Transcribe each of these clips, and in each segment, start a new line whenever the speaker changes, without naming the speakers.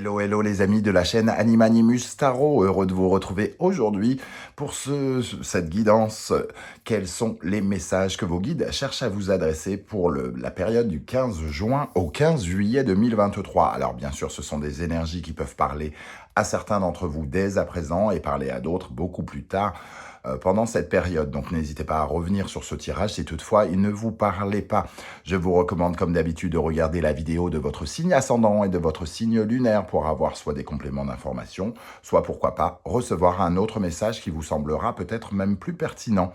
Hello, hello les amis de la chaîne Animanimus Tarot, heureux de vous retrouver aujourd'hui pour cette guidance. Quels sont les messages que vos guides cherchent à vous adresser pour la période du 15 juin au 15 juillet 2023? Alors bien sûr, ce sont des énergies qui peuvent parler à certains d'entre vous dès à présent et parler à d'autres beaucoup plus tard pendant cette période. Donc n'hésitez pas à revenir sur ce tirage si toutefois il ne vous parlait pas. Je vous recommande comme d'habitude de regarder la vidéo de votre signe ascendant et de votre signe lunaire pour avoir soit des compléments d'information, soit pourquoi pas recevoir un autre message qui vous semblera peut-être même plus pertinent.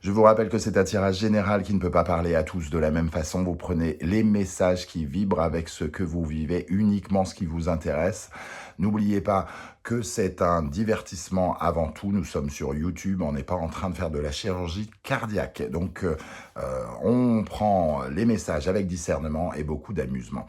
Je vous rappelle que c'est un tirage général qui ne peut pas parler à tous de la même façon. Vous prenez les messages qui vibrent avec ce que vous vivez, uniquement ce qui vous intéresse. N'oubliez pas que c'est un divertissement avant tout. Nous sommes sur YouTube, on n'est pas en train de faire de la chirurgie cardiaque. Donc, on prend les messages avec discernement et beaucoup d'amusement.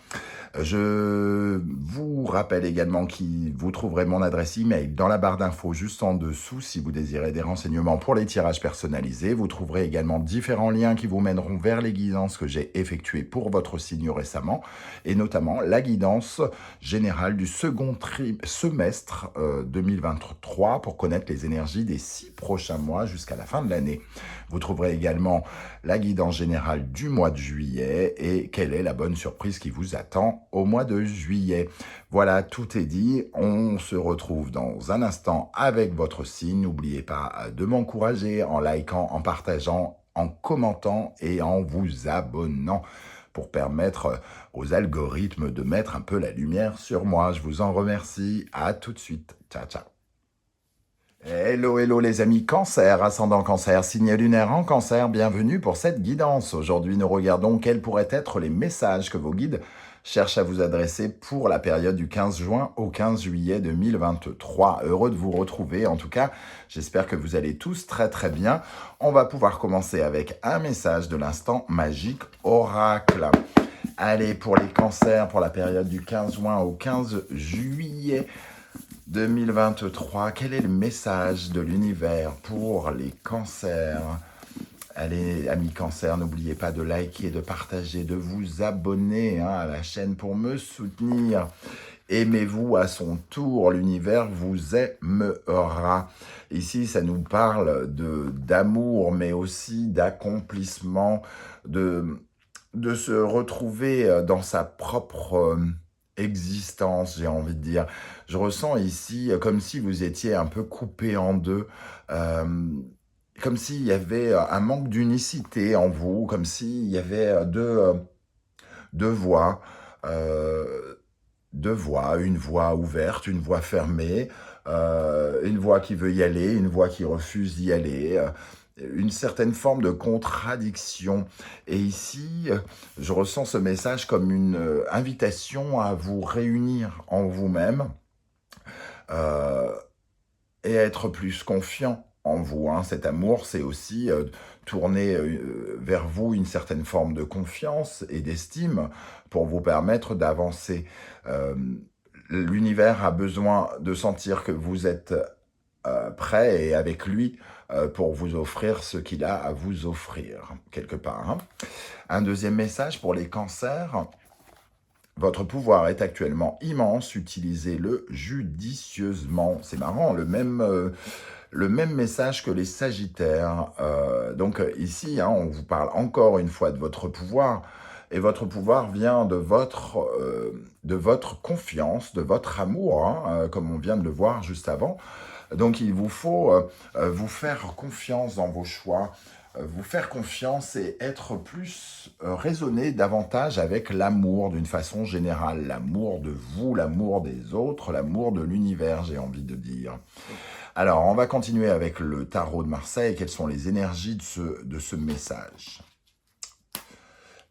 Je vous rappelle également que vous trouverez mon adresse email dans la barre d'infos juste en dessous si vous désirez des renseignements pour les tirages personnalisés. Vous trouverez également différents liens qui vous mèneront vers les guidances que j'ai effectuées pour votre signe récemment et notamment la guidance générale du second semestre 2023 pour connaître les énergies des 6 prochains mois jusqu'à la fin de l'année. Vous trouverez également la guidance générale du mois de juillet et quelle est la bonne surprise qui vous attend au mois de juillet. Voilà, tout est dit. On se retrouve dans un instant avec votre signe. N'oubliez pas de m'encourager en likant, en partageant, en commentant et en vous abonnant pour permettre aux algorithmes de mettre un peu la lumière sur moi. Je vous en remercie. À tout de suite. Ciao, ciao. Hello, hello les amis Cancer, ascendant Cancer, signe lunaire en Cancer, bienvenue pour cette guidance. Aujourd'hui, nous regardons quels pourraient être les messages que vos guides cherchent à vous adresser pour la période du 15 juin au 15 juillet 2023. Heureux de vous retrouver, en tout cas, j'espère que vous allez tous très très bien. On va pouvoir commencer avec un message de l'instant magique oracle. Allez, pour les cancers, pour la période du 15 juin au 15 juillet 2023, quel est le message de l'univers pour les cancers? Allez, amis cancers, n'oubliez pas de liker, de partager, de vous abonner à la chaîne pour me soutenir. Aimez-vous à son tour, l'univers vous aimera. Ici, ça nous parle d'amour, mais aussi d'accomplissement, de se retrouver dans sa propre existence, j'ai envie de dire. Je ressens ici comme si vous étiez un peu coupé en deux, comme s'il y avait un manque d'unicité en vous, comme s'il y avait deux voix, une voix ouverte, une voix fermée, une voix qui veut y aller, une voix qui refuse d'y aller, une certaine forme de contradiction. Et ici, je ressens ce message comme une invitation à vous réunir en vous-même et à être plus confiant en vous. Cet amour, c'est aussi tourner vers vous une certaine forme de confiance et d'estime pour vous permettre d'avancer. L'univers a besoin de sentir que vous êtes prêt et avec lui pour vous offrir ce qu'il a à vous offrir, quelque part. Un deuxième message pour les cancers. Votre pouvoir est actuellement immense, utilisez-le judicieusement. C'est marrant, le même message que les sagittaires. Donc ici, on vous parle encore une fois de votre pouvoir. Et votre pouvoir vient de votre confiance, de votre amour, comme on vient de le voir juste avant. Donc il vous faut vous faire confiance dans vos choix, vous faire confiance et être plus raisonner davantage avec l'amour d'une façon générale. L'amour de vous, l'amour des autres, l'amour de l'univers, j'ai envie de dire. Alors, on va continuer avec le tarot de Marseille. Quelles sont les énergies de ce message?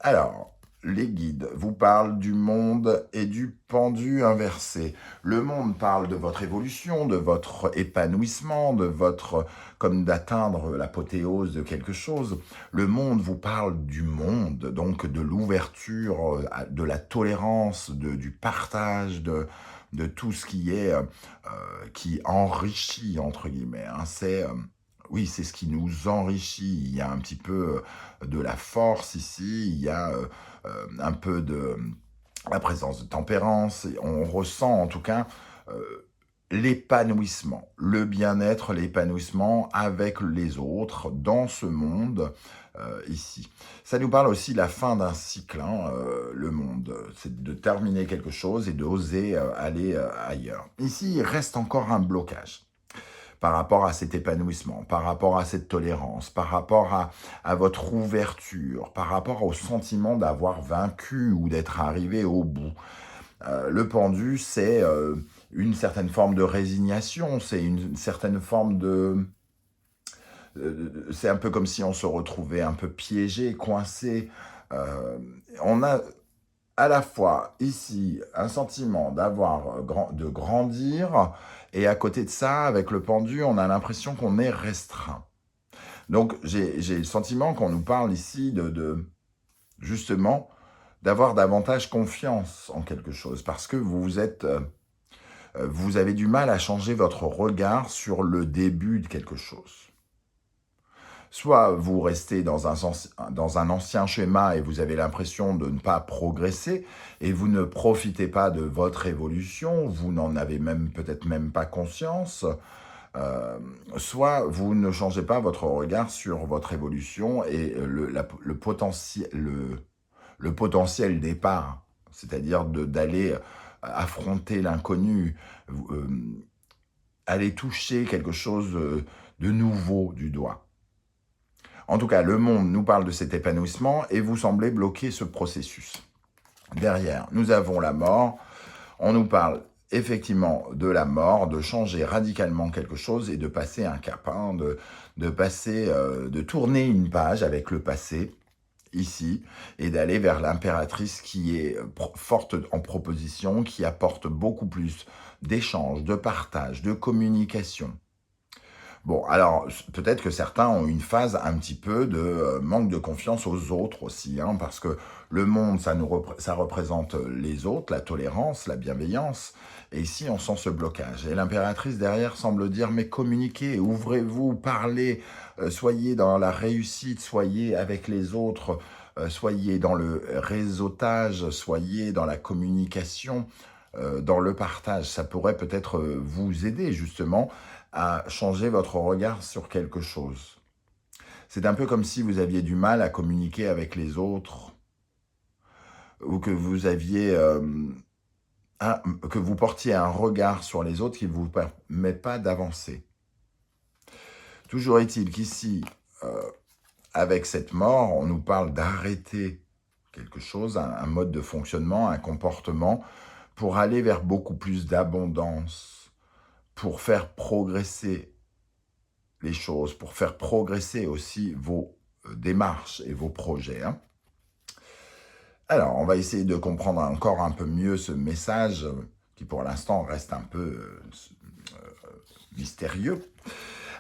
Alors, les guides vous parlent du monde et du pendu inversé. Le monde parle de votre évolution, de votre épanouissement, comme d'atteindre l'apothéose de quelque chose. Le monde vous parle du monde, donc de l'ouverture, de la tolérance, du partage, de tout ce qui enrichit, entre guillemets. Oui, c'est ce qui nous enrichit. Il y a un petit peu de la force ici, il y a un peu la présence de tempérance, et on ressent en tout cas l'épanouissement, le bien-être, l'épanouissement avec les autres dans ce monde ici. Ça nous parle aussi de la fin d'un cycle, hein, le monde. C'est de terminer quelque chose et d'oser aller ailleurs. Ici, il reste encore un blocage par rapport à cet épanouissement, par rapport à cette tolérance, par rapport à votre ouverture, par rapport au sentiment d'avoir vaincu ou d'être arrivé au bout. Le pendu, c'est une certaine forme de résignation, c'est une certaine forme de... c'est un peu comme si on se retrouvait un peu piégé, coincé. On a à la fois ici un sentiment de grandir, et à côté de ça, avec le pendu, on a l'impression qu'on est restreint. Donc j'ai le sentiment qu'on nous parle ici justement d'avoir davantage confiance en quelque chose, parce que vous avez du mal à changer votre regard sur le début de quelque chose. Soit vous restez dans un ancien schéma et vous avez l'impression de ne pas progresser et vous ne profitez pas de votre évolution, vous n'en avez peut-être même pas conscience, soit vous ne changez pas votre regard sur votre évolution et le potentiel départ, c'est-à-dire d'aller affronter l'inconnu, aller toucher quelque chose de nouveau du doigt. En tout cas, le monde nous parle de cet épanouissement et vous semblez bloquer ce processus. Derrière, nous avons la mort. On nous parle effectivement de la mort, de changer radicalement quelque chose et de passer un cap, hein, de tourner une page avec le passé, ici, et d'aller vers l'impératrice qui est forte en proposition, qui apporte beaucoup plus d'échanges, de partage, de communication. Bon, alors, peut-être que certains ont une phase un petit peu de manque de confiance aux autres aussi, hein, parce que le monde, ça représente les autres, la tolérance, la bienveillance, et ici, on sent ce blocage. Et l'impératrice, derrière, semble dire, mais communiquez, ouvrez-vous, parlez, soyez dans la réussite, soyez avec les autres, soyez dans le réseautage, soyez dans la communication, dans le partage. Ça pourrait peut-être vous aider, justement, à changer votre regard sur quelque chose. C'est un peu comme si vous aviez du mal à communiquer avec les autres, ou que que vous portiez un regard sur les autres qui ne vous permet pas d'avancer. Toujours est-il qu'ici, avec cette mort, on nous parle d'arrêter quelque chose, un mode de fonctionnement, un comportement, pour aller vers beaucoup plus d'abondance, pour faire progresser les choses, pour faire progresser aussi vos démarches et vos projets. Hein. Alors, on va essayer de comprendre encore un peu mieux ce message qui, pour l'instant, reste un peu mystérieux.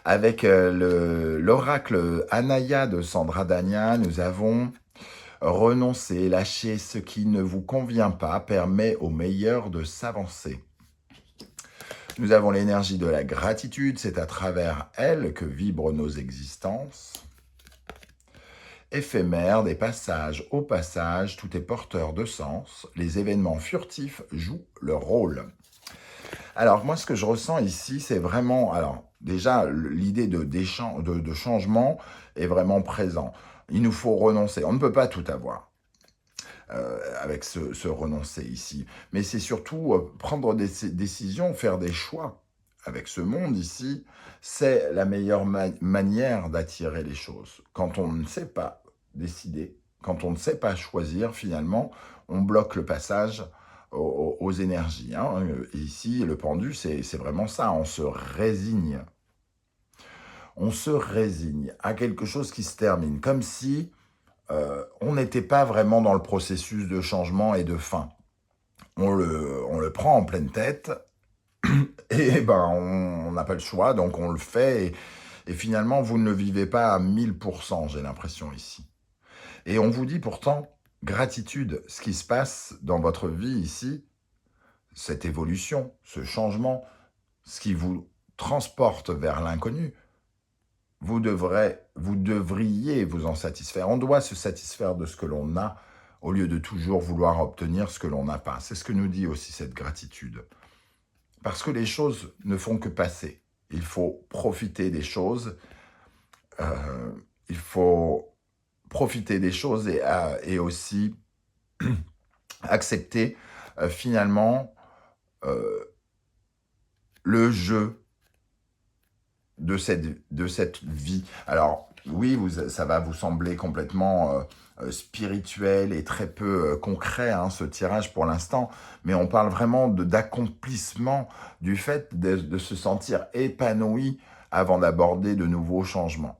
Avec l'oracle Anaya de Sandra Dania, nous avons renoncé, lâcher ce qui ne vous convient pas permet au meilleur de s'avancer. Nous avons l'énergie de la gratitude, c'est à travers elle que vibrent nos existences. Éphémère des passages au passage, tout est porteur de sens. Les événements furtifs jouent leur rôle. Alors, moi, ce que je ressens ici, c'est vraiment... Alors, déjà, l'idée de changement est vraiment présent. Il nous faut renoncer. On ne peut pas tout avoir avec ce renoncer ici. Mais c'est surtout prendre des décisions, faire des choix avec ce monde ici. C'est la meilleure manière d'attirer les choses. Quand on ne sait pas décider, quand on ne sait pas choisir, finalement, on bloque le passage aux énergies. Hein. Et ici, le pendu, c'est vraiment ça, on se résigne. On se résigne à quelque chose qui se termine, comme si on n'était pas vraiment dans le processus de changement et de fin. On le prend en pleine tête, et ben on n'a pas le choix, donc on le fait, et finalement, vous ne le vivez pas à 1000%, j'ai l'impression ici. Et on vous dit pourtant, gratitude, ce qui se passe dans votre vie ici, cette évolution, ce changement, ce qui vous transporte vers l'inconnu, vous devriez vous en satisfaire. On doit se satisfaire de ce que l'on a au lieu de toujours vouloir obtenir ce que l'on n'a pas. C'est ce que nous dit aussi cette gratitude. Parce que les choses ne font que passer. Il faut profiter des choses. Il faut profiter des choses et aussi accepter finalement le jeu de cette vie. Alors oui, ça va vous sembler complètement spirituel et très peu concret, hein, ce tirage pour l'instant, mais on parle vraiment d'accomplissement du fait de se sentir épanoui avant d'aborder de nouveaux changements.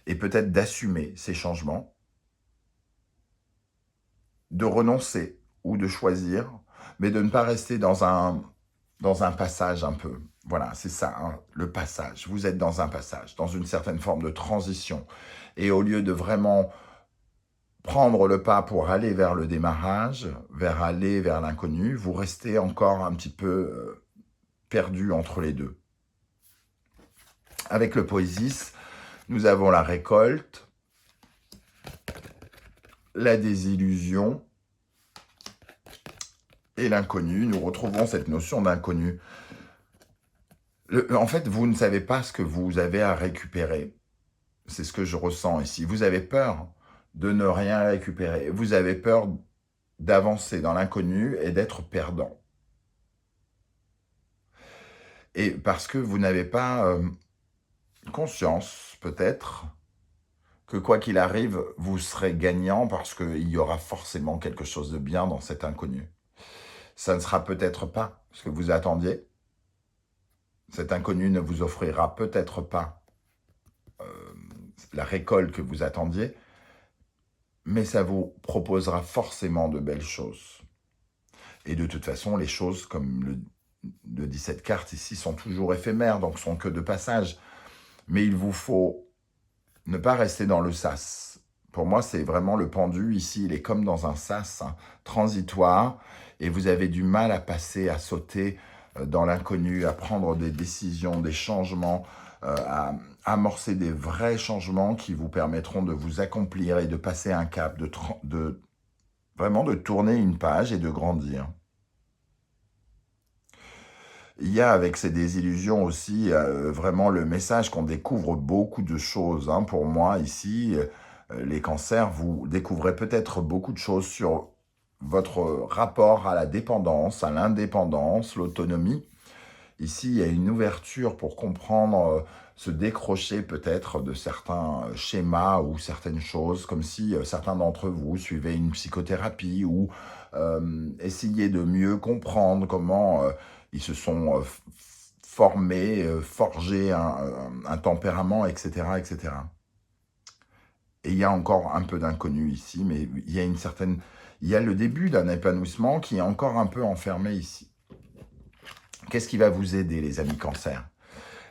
Et peut-être d'assumer ces changements, de renoncer ou de choisir, mais de ne pas rester dans un passage un peu. Voilà, c'est ça, hein, le passage. Vous êtes dans un passage, dans une certaine forme de transition. Et au lieu de vraiment prendre le pas pour aller vers le démarrage, aller vers l'inconnu, vous restez encore un petit peu perdu entre les deux. Avec le Poésis, nous avons la récolte, la désillusion et l'inconnu. Nous retrouvons cette notion d'inconnu. En fait, vous ne savez pas ce que vous avez à récupérer. C'est ce que je ressens ici. Vous avez peur de ne rien récupérer. Vous avez peur d'avancer dans l'inconnu et d'être perdant. Et parce que vous n'avez pas conscience, peut-être, que quoi qu'il arrive, vous serez gagnant parce qu'il y aura forcément quelque chose de bien dans cet inconnu. Ça ne sera peut-être pas ce que vous attendiez. Cet inconnu ne vous offrira peut-être pas la récolte que vous attendiez, mais ça vous proposera forcément de belles choses. Et de toute façon, les choses, comme le dit cette carte ici, sont toujours éphémères, donc sont que de passage. Mais il vous faut ne pas rester dans le sas. Pour moi, c'est vraiment le pendu ici, il est comme dans un sas transitoire, et vous avez du mal à passer, à sauter dans l'inconnu, à prendre des décisions, des changements, à amorcer des vrais changements qui vous permettront de vous accomplir et de passer un cap, vraiment de tourner une page et de grandir. Il y a avec ces désillusions aussi vraiment le message qu'on découvre beaucoup de choses. Hein. Pour moi, ici, les cancers, vous découvrez peut-être beaucoup de choses sur votre rapport à la dépendance, à l'indépendance, l'autonomie. Ici, il y a une ouverture pour comprendre, se décrocher peut-être de certains schémas ou certaines choses, comme si certains d'entre vous suivaient une psychothérapie ou essayaient de mieux comprendre comment ils se sont formés, forgés un tempérament, etc., etc. Et il y a encore un peu d'inconnu ici, mais il y a le début d'un épanouissement qui est encore un peu enfermé ici. Qu'est-ce qui va vous aider, les amis cancers?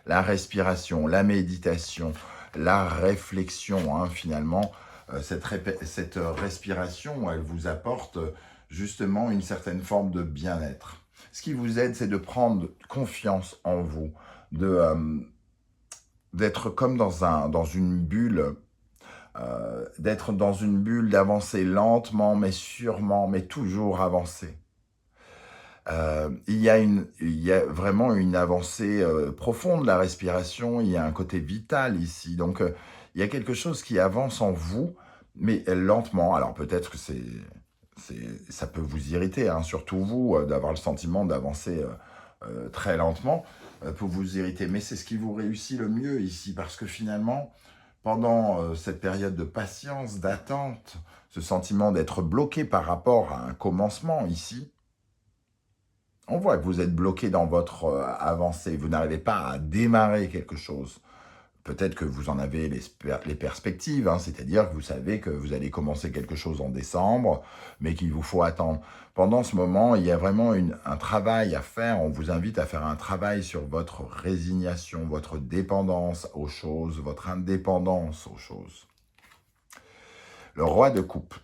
La respiration, la méditation, la réflexion, hein, finalement. Cette respiration, elle vous apporte justement une certaine forme de bien-être. Ce qui vous aide, c'est de prendre confiance en vous, d'être comme dans une bulle, d'avancer lentement, mais sûrement, mais toujours avancer. Il y a vraiment une avancée profonde de la respiration, il y a un côté vital ici. Donc, il y a quelque chose qui avance en vous, mais lentement. Alors, peut-être que ça peut vous irriter, hein, surtout vous, d'avoir le sentiment d'avancer très lentement, peut vous irriter. Mais c'est ce qui vous réussit le mieux ici, parce que finalement, pendant cette période de patience, d'attente, ce sentiment d'être bloqué par rapport à un commencement ici, on voit que vous êtes bloqué dans votre avancée, vous n'arrivez pas à démarrer quelque chose. Peut-être que vous en avez les perspectives, hein, c'est-à-dire que vous savez que vous allez commencer quelque chose en décembre, mais qu'il vous faut attendre. Pendant ce moment, il y a vraiment un travail à faire. On vous invite à faire un travail sur votre résignation, votre dépendance aux choses, votre indépendance aux choses. Le roi de coupe.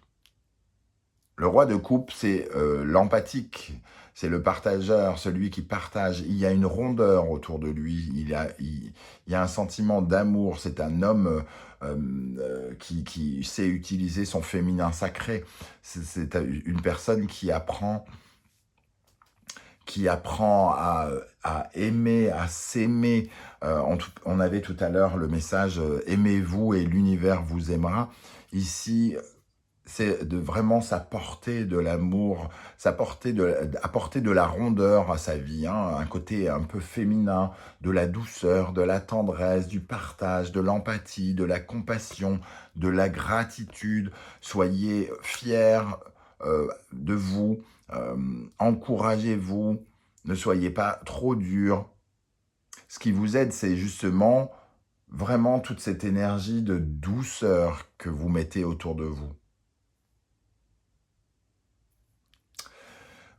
Le roi de coupe, c'est l'empathique, c'est le partageur, celui qui partage. Il y a une rondeur autour de lui, il y a un sentiment d'amour. C'est un homme qui sait utiliser son féminin sacré. C'est une personne qui apprend à aimer, à s'aimer. On avait tout à l'heure le message aimez-vous et l'univers vous aimera. Ici, c'est de vraiment s'apporter de l'amour, apporter de la rondeur à sa vie, hein, un côté un peu féminin, de la douceur, de la tendresse, du partage, de l'empathie, de la compassion, de la gratitude. Soyez fiers de vous, encouragez-vous, ne soyez pas trop dur. Ce qui vous aide, c'est justement vraiment toute cette énergie de douceur que vous mettez autour de vous.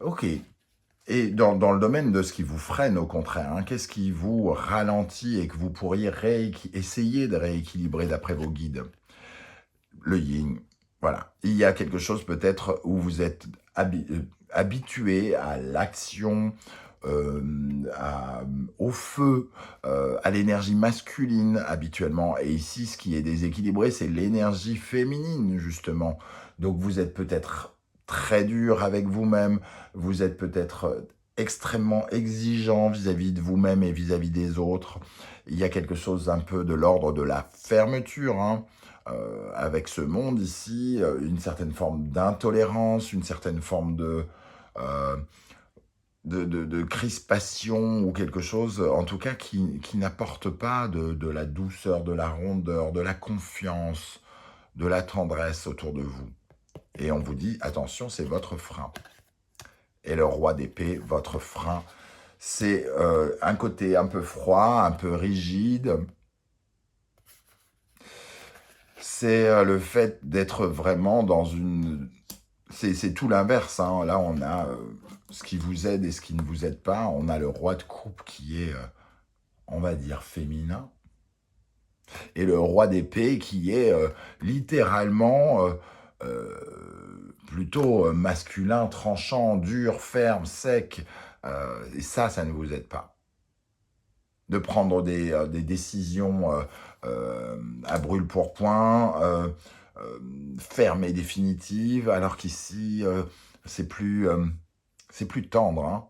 Ok. Et dans le domaine de ce qui vous freine, au contraire, hein, qu'est-ce qui vous ralentit et que vous pourriez essayer de rééquilibrer d'après vos guides? Le yin. Voilà. Il y a quelque chose peut-être où vous êtes habitué à l'action, au feu, à l'énergie masculine habituellement. Et ici, ce qui est déséquilibré, c'est l'énergie féminine, justement. Donc vous êtes peut-être très dur avec vous-même, vous êtes peut-être extrêmement exigeant vis-à-vis de vous-même et vis-à-vis des autres. Il y a quelque chose un peu de l'ordre de la fermeture, hein, avec ce monde ici, une certaine forme d'intolérance, une certaine forme euh, de crispation ou quelque chose, en tout cas, qui n'apporte pas de la douceur, de la rondeur, de la confiance, de la tendresse autour de vous. Et on vous dit, attention, c'est votre frein. Et le roi d'épée, votre frein, c'est un côté un peu froid, un peu rigide. C'est le fait d'être vraiment dans une... C'est tout l'inverse, hein. Là, on a ce qui vous aide et ce qui ne vous aide pas. On a le roi de coupe qui est, on va dire, féminin. Et le roi d'épée qui est littéralement plutôt masculin, tranchant, dur, ferme, sec. Et ça ne vous aide pas. De prendre des décisions à brûle-pourpoint, fermes et définitives, alors qu'ici, c'est plus tendre, hein.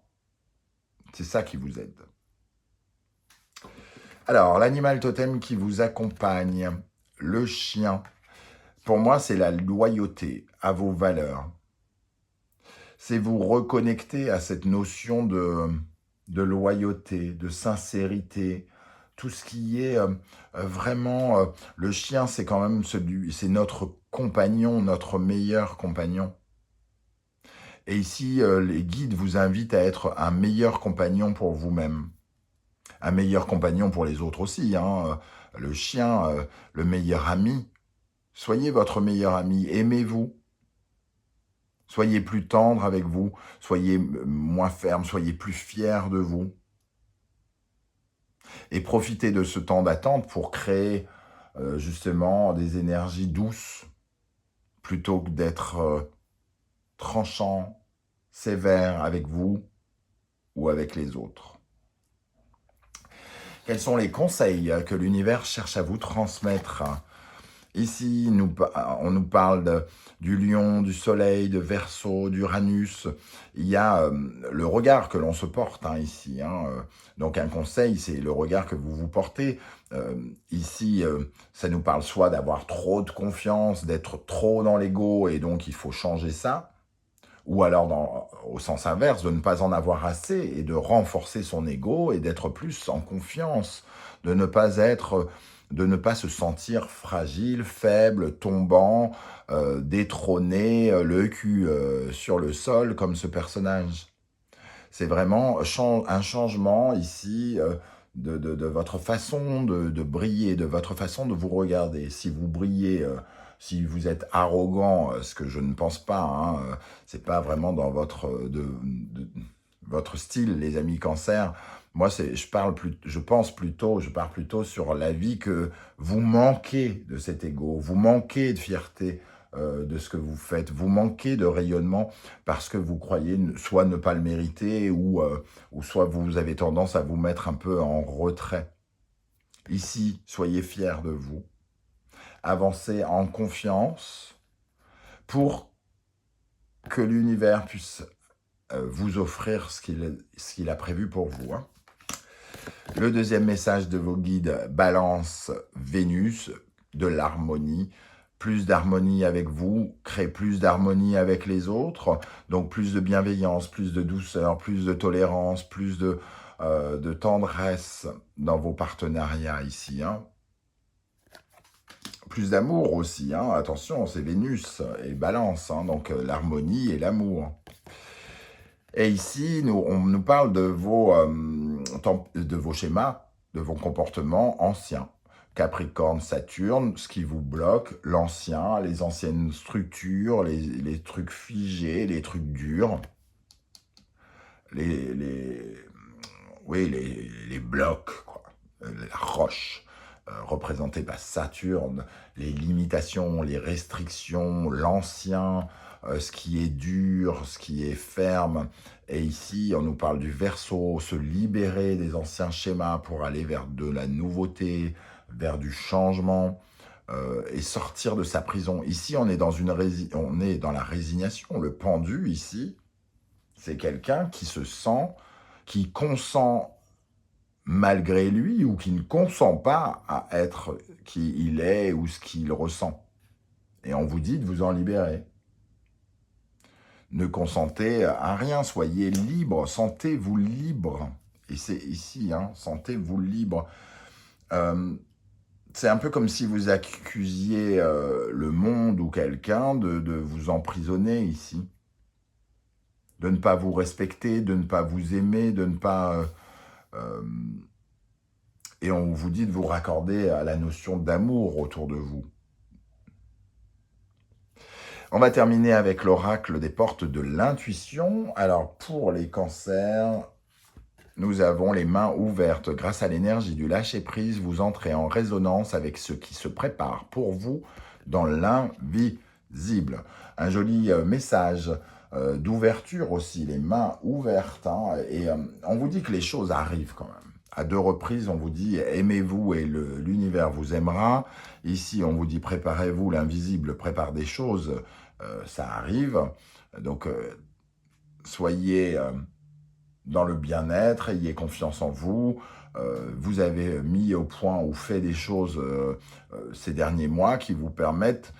C'est ça qui vous aide. Alors, l'animal totem qui vous accompagne, le chien, pour moi, c'est la loyauté à vos valeurs. C'est vous reconnecter à cette notion de loyauté, de sincérité, tout ce qui est vraiment... le chien, c'est quand même c'est notre compagnon, notre meilleur compagnon. Et ici, les guides vous invitent à être un meilleur compagnon pour vous-même. Un meilleur compagnon pour les autres aussi, hein. Le chien, le meilleur ami. Soyez votre meilleur ami, aimez-vous. Soyez plus tendre avec vous, soyez moins ferme, soyez plus fier de vous. Et profitez de ce temps d'attente pour créer justement des énergies douces, plutôt que d'être tranchant, sévère avec vous ou avec les autres. Quels sont les conseils que l'univers cherche à vous transmettre? Ici, on nous parle du lion, du soleil, de Verseau, d'Uranus. Il y a le regard que l'on se porte, hein, ici, hein. Donc un conseil, c'est le regard que vous vous portez. Ici, ça nous parle soit d'avoir trop de confiance, d'être trop dans l'ego, et donc il faut changer ça. Ou alors, au sens inverse, de ne pas en avoir assez et de renforcer son ego et d'être plus en confiance, de ne pas se sentir fragile, faible, tombant, détrôné, le cul sur le sol comme ce personnage. C'est vraiment un changement ici de votre façon de briller, de votre façon de vous regarder. Si vous brillez, si vous êtes arrogant, ce que je ne pense pas, hein, c'est pas vraiment dans votre style, les amis Cancer. Moi, je pars plutôt sur la vie que vous manquez de cet ego, vous manquez de fierté, de ce que vous faites. Vous manquez de rayonnement parce que vous croyez soit ne pas le mériter ou soit vous avez tendance à vous mettre un peu en retrait. Ici, soyez fiers de vous. Avancez en confiance pour que l'univers puisse vous offrir ce qu'il a prévu pour vous. Hein. Le deuxième message de vos guides, Balance, Vénus, de l'harmonie. Plus d'harmonie avec vous, crée plus d'harmonie avec les autres, donc plus de bienveillance, plus de douceur, plus de tolérance, plus de tendresse dans vos partenariats ici. Hein. Plus d'amour aussi, hein. Attention, c'est Vénus et Balance, hein, donc l'harmonie et l'amour. Et ici, on nous parle de vos schémas, de vos comportements anciens. Capricorne, Saturne, ce qui vous bloque, l'ancien, les anciennes structures, les trucs figés, les trucs durs, les blocs, quoi. La roche, représentée par Saturne, les limitations, les restrictions, l'ancien, ce qui est dur, ce qui est ferme. Et ici, on nous parle du Verseau, se libérer des anciens schémas pour aller vers de la nouveauté, vers du changement et sortir de sa prison. Ici, on est dans la résignation. Le pendu, ici, c'est quelqu'un qui se sent, qui consent malgré lui ou qui ne consent pas à être qui il est ou ce qu'il ressent. Et on vous dit de vous en libérer. Ne consentez à rien, soyez libre, sentez-vous libre. Et c'est ici, hein, sentez-vous libre. C'est un peu comme si vous accusiez le monde ou quelqu'un de vous emprisonner ici. De ne pas vous respecter, de ne pas vous aimer, de ne pas... et on vous dit de vous raccorder à la notion d'amour autour de vous. On va terminer avec l'oracle des portes de l'intuition. Alors, pour les cancers, nous avons les mains ouvertes. Grâce à l'énergie du lâcher-prise, vous entrez en résonance avec ce qui se prépare pour vous dans l'invisible. Un joli message d'ouverture aussi, les mains ouvertes. Hein, et on vous dit que les choses arrivent quand même. À 2 reprises, on vous dit « aimez-vous et l'univers vous aimera ». Ici, on vous dit « préparez-vous, l'invisible prépare des choses ». Ça arrive. Donc, soyez dans le bien-être, ayez confiance en vous. Vous avez mis au point ou fait des choses ces derniers mois qui vous permettent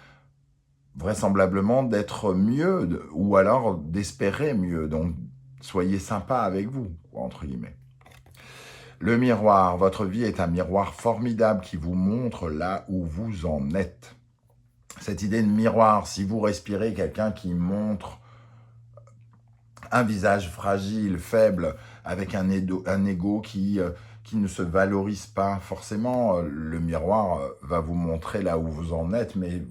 vraisemblablement d'être mieux ou alors d'espérer mieux. Donc, soyez sympa avec vous, entre guillemets. Le miroir, votre vie est un miroir formidable qui vous montre là où vous en êtes. Cette idée de miroir, si vous respirez quelqu'un qui montre un visage fragile, faible, avec un ego qui ne se valorise pas, forcément, le miroir va vous montrer là où vous en êtes, mais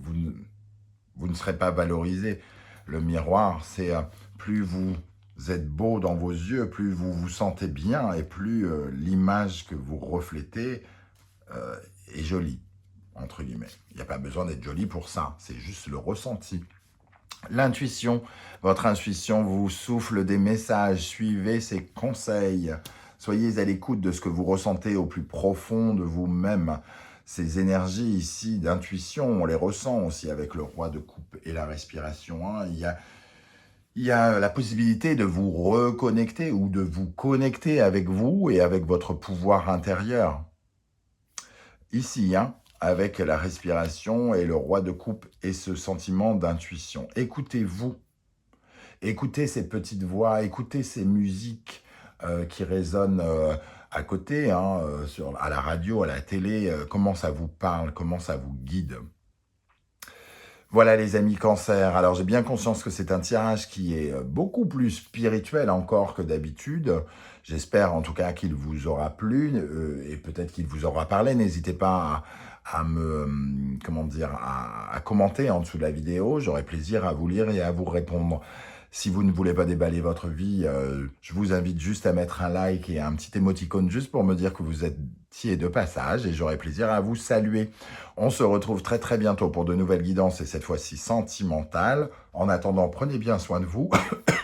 vous ne serez pas valorisé. Le miroir, c'est plus vous êtes beau dans vos yeux, plus vous vous sentez bien et plus l'image que vous reflétez est jolie, entre guillemets. Il n'y a pas besoin d'être joli pour ça, c'est juste le ressenti. L'intuition, votre intuition vous souffle des messages, suivez ses conseils. Soyez à l'écoute de ce que vous ressentez au plus profond de vous-même. Ces énergies ici d'intuition, on les ressent aussi avec le roi de coupe et la respiration. Hein. Il y a la possibilité de vous reconnecter ou de vous connecter avec vous et avec votre pouvoir intérieur. Ici, hein, avec la respiration et le roi de coupe et ce sentiment d'intuition. Écoutez-vous. Écoutez ces petites voix, écoutez ces musiques qui résonnent à côté, hein, à la radio, à la télé, comment ça vous parle, comment ça vous guide. Voilà les amis cancer, alors j'ai bien conscience que c'est un tirage qui est beaucoup plus spirituel encore que d'habitude. J'espère en tout cas qu'il vous aura plu et peut-être qu'il vous aura parlé. N'hésitez pas à me, comment dire, à commenter en dessous de la vidéo. J'aurai plaisir à vous lire et à vous répondre. Si vous ne voulez pas déballer votre vie, je vous invite juste à mettre un like et un petit émoticône juste pour me dire que vous étiez de passage et j'aurai plaisir à vous saluer. On se retrouve très très bientôt pour de nouvelles guidances et cette fois-ci sentimentales. En attendant, prenez bien soin de vous.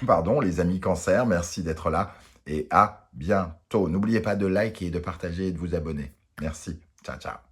Pardon, les amis Cancer, merci d'être là et à bientôt. N'oubliez pas de liker, de partager et de vous abonner. Merci. Ciao, ciao.